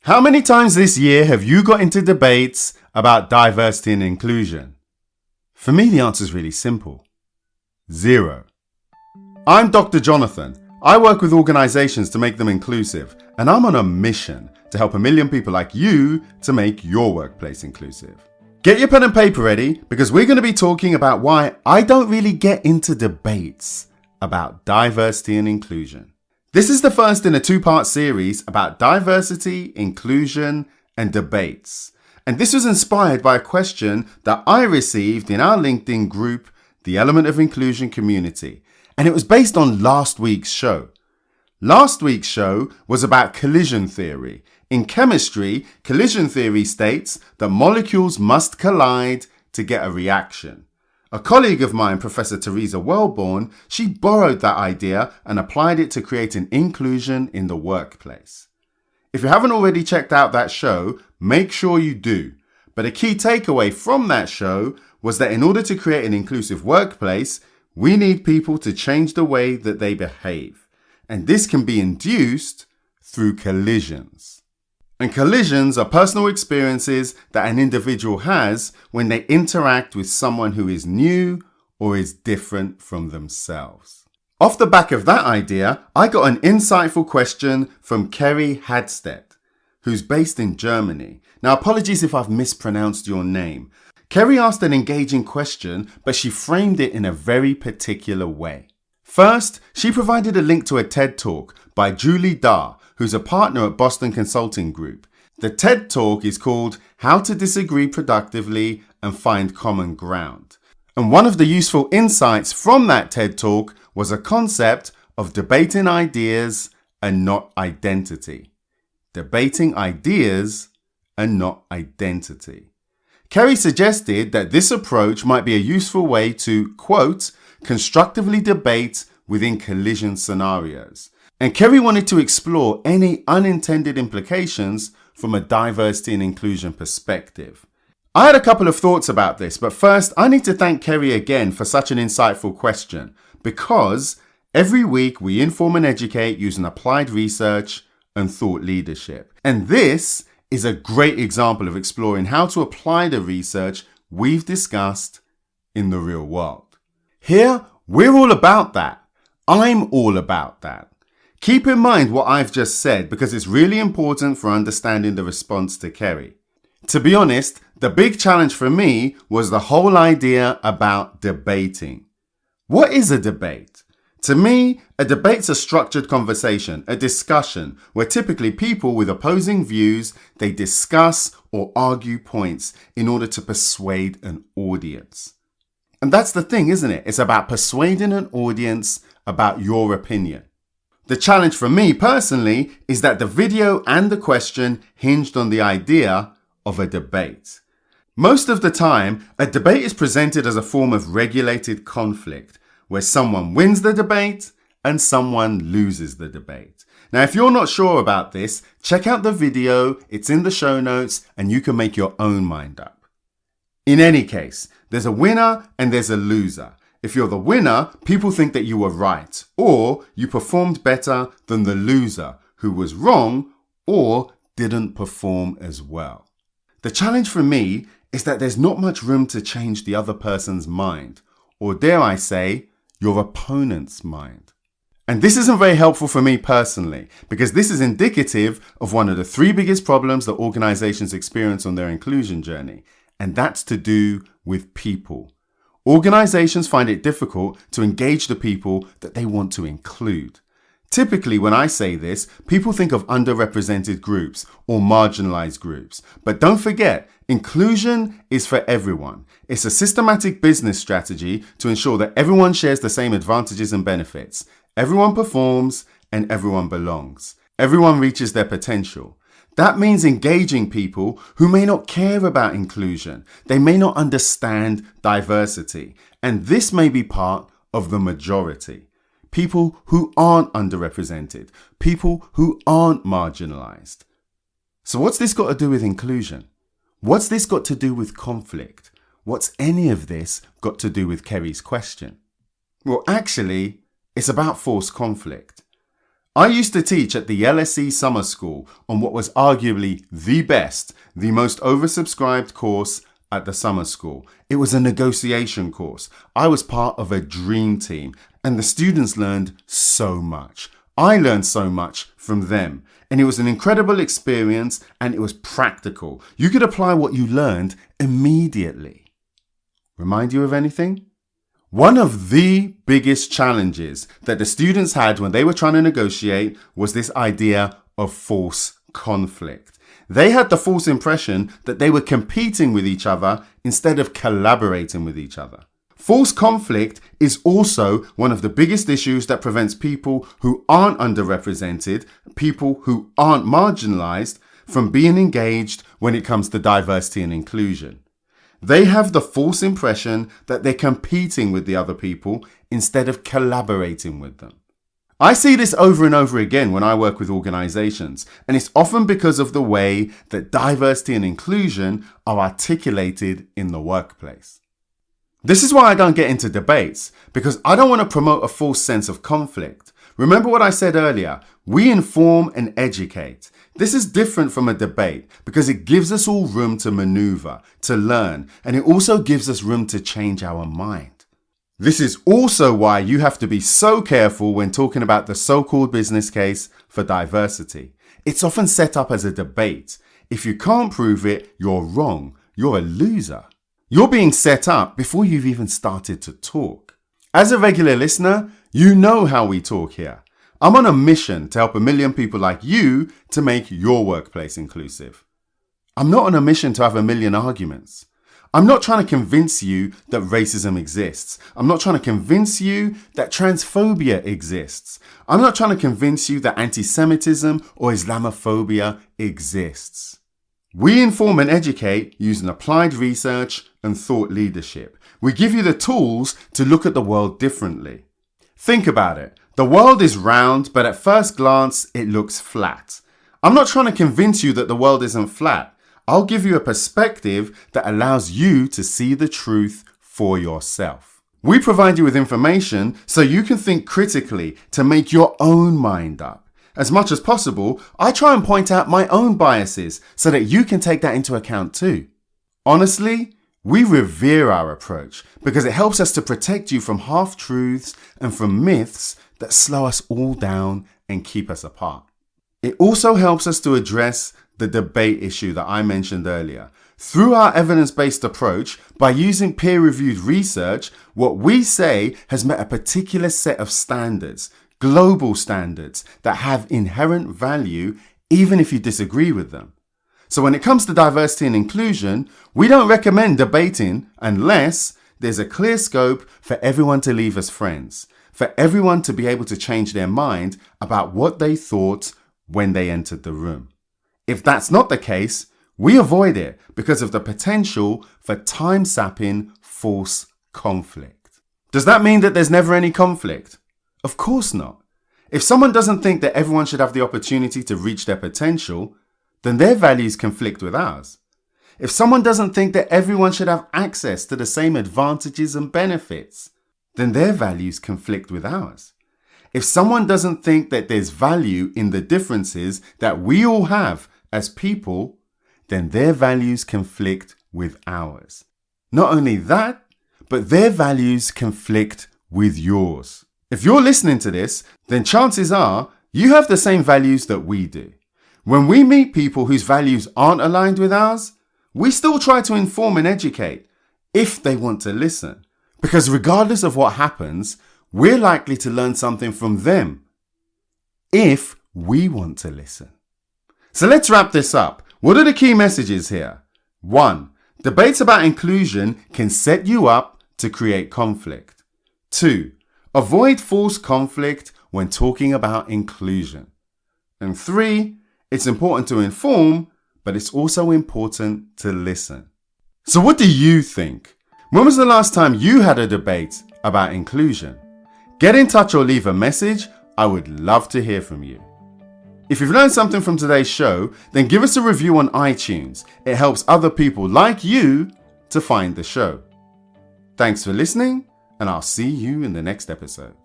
How many times this year have you got into debates about diversity and inclusion? For me, the answer is really simple. 0. I'm Dr. Jonathan. I work with organizations to make them inclusive, and I'm on a mission to help 1 million people like you to make your workplace inclusive. Get your pen and paper ready, because we're going to be talking about why I don't really get into debates about diversity and inclusion. This is the first in a 2-part series about diversity, inclusion, and debates. And this was inspired by a question that I received in our LinkedIn group, the Element of Inclusion Community. And it was based on last week's show. Last week's show was about collision theory. In chemistry, collision theory states that molecules must collide to get a reaction. A colleague of mine, Professor Teresa Wellborn, she borrowed that idea and applied it to create an inclusion in the workplace. If you haven't already checked out that show, make sure you do. But a key takeaway from that show was that in order to create an inclusive workplace, we need people to change the way that they behave. And this can be induced through collisions. And collisions are personal experiences that an individual has when they interact with someone who is new or is different from themselves. Off the back of that idea, I got an insightful question from Kerry Hadstedt, who's based in Germany. Now, apologies if I've mispronounced your name. Kerry asked an engaging question, but she framed it in a very particular way. First, she provided a link to a TED Talk by Julie Dahr, who's a partner at Boston Consulting Group. The TED Talk is called How to Disagree Productively and Find Common Ground. And one of the useful insights from that TED Talk was a concept of debating ideas and not identity. Debating ideas and not identity. Kerry suggested that this approach might be a useful way to, quote, constructively debate within collision scenarios. And Kerry wanted to explore any unintended implications from a diversity and inclusion perspective. I had a couple of thoughts about this, but first I need to thank Kerry again for such an insightful question, because every week we inform and educate using applied research and thought leadership. And this is a great example of exploring how to apply the research we've discussed in the real world. Here, we're all about that. I'm all about that. Keep in mind what I've just said, because it's really important for understanding the response to Kerry. To be honest, the big challenge for me was the whole idea about debating. What is a debate? To me, a debate's a structured conversation, a discussion, where typically people with opposing views, they discuss or argue points in order to persuade an audience. And that's the thing, isn't it? It's about persuading an audience about your opinion. The challenge for me personally is that the video and the question hinged on the idea of a debate. Most of the time, a debate is presented as a form of regulated conflict, where someone wins the debate and someone loses the debate. Now, if you're not sure about this, check out the video, it's in the show notes, and you can make your own mind up. In any case, there's a winner and there's a loser. If you're the winner, people think that you were right, or you performed better than the loser, who was wrong or didn't perform as well. The challenge for me is that there's not much room to change the other person's mind, or dare I say, your opponent's mind. And this isn't very helpful for me personally, because this is indicative of one of the 3 biggest problems that organizations experience on their inclusion journey, and that's to do with people. Organizations find it difficult to engage the people that they want to include. Typically, when I say this, people think of underrepresented groups or marginalized groups. But don't forget, inclusion is for everyone. It's a systematic business strategy to ensure that everyone shares the same advantages and benefits. Everyone performs and everyone belongs. Everyone reaches their potential. That means engaging people who may not care about inclusion. They may not understand diversity. And this may be part of the majority. People who aren't underrepresented. People who aren't marginalized. So what's this got to do with inclusion? What's this got to do with conflict? What's any of this got to do with Kerry's question? Well, actually, it's about forced conflict. I used to teach at the LSE Summer School on what was arguably the best, the most oversubscribed course at the summer school. It was a negotiation course. I was part of a dream team and the students learned so much. I learned so much from them and it was an incredible experience and it was practical. You could apply what you learned immediately. Remind you of anything? One of the biggest challenges that the students had when they were trying to negotiate was this idea of false conflict. They had the false impression that they were competing with each other instead of collaborating with each other. False conflict is also one of the biggest issues that prevents people who aren't underrepresented, people who aren't marginalized, from being engaged when it comes to diversity and inclusion. They have the false impression that they're competing with the other people instead of collaborating with them. I see this over and over again when I work with organizations, and it's often because of the way that diversity and inclusion are articulated in the workplace. This is why I don't get into debates, because I don't want to promote a false sense of conflict. Remember what I said earlier, we inform and educate. This is different from a debate because it gives us all room to maneuver, to learn, and it also gives us room to change our mind. This is also why you have to be so careful when talking about the so-called business case for diversity. It's often set up as a debate. If you can't prove it, you're wrong. You're a loser. You're being set up before you've even started to talk. As a regular listener, you know how we talk here. I'm on a mission to help 1 million people like you to make your workplace inclusive. I'm not on a mission to have 1 million arguments. I'm not trying to convince you that racism exists. I'm not trying to convince you that transphobia exists. I'm not trying to convince you that anti-Semitism or Islamophobia exists. We inform and educate using applied research and thought leadership. We give you the tools to look at the world differently. Think about it. The world is round, but at first glance, it looks flat. I'm not trying to convince you that the world isn't flat. I'll give you a perspective that allows you to see the truth for yourself. We provide you with information so you can think critically to make your own mind up. As much as possible, I try and point out my own biases so that you can take that into account too. Honestly, we revere our approach because it helps us to protect you from half-truths and from myths that slow us all down and keep us apart. It also helps us to address the debate issue that I mentioned earlier. Through our evidence-based approach, by using peer-reviewed research, what we say has met a particular set of standards, global standards that have inherent value even if you disagree with them. So when it comes to diversity and inclusion, we don't recommend debating unless there's a clear scope for everyone to leave as friends, for everyone to be able to change their mind about what they thought when they entered the room. If that's not the case, we avoid it because of the potential for time-sapping false conflict. Does that mean that there's never any conflict? Of course not. If someone doesn't think that everyone should have the opportunity to reach their potential, then their values conflict with ours. If someone doesn't think that everyone should have access to the same advantages and benefits, then their values conflict with ours. If someone doesn't think that there's value in the differences that we all have as people, then their values conflict with ours. Not only that, but their values conflict with yours. If you're listening to this, then chances are you have the same values that we do. When we meet people whose values aren't aligned with ours, we still try to inform and educate if they want to listen. Because regardless of what happens, we're likely to learn something from them if we want to listen. So let's wrap this up. What are the key messages here? 1. Debates about inclusion can set you up to create conflict. 2. Avoid false conflict when talking about inclusion. And 3. It's important to inform, but it's also important to listen. So what do you think? When was the last time you had a debate about inclusion? Get in touch or leave a message. I would love to hear from you. If you've learned something from today's show, then give us a review on iTunes. It helps other people like you to find the show. Thanks for listening, and I'll see you in the next episode.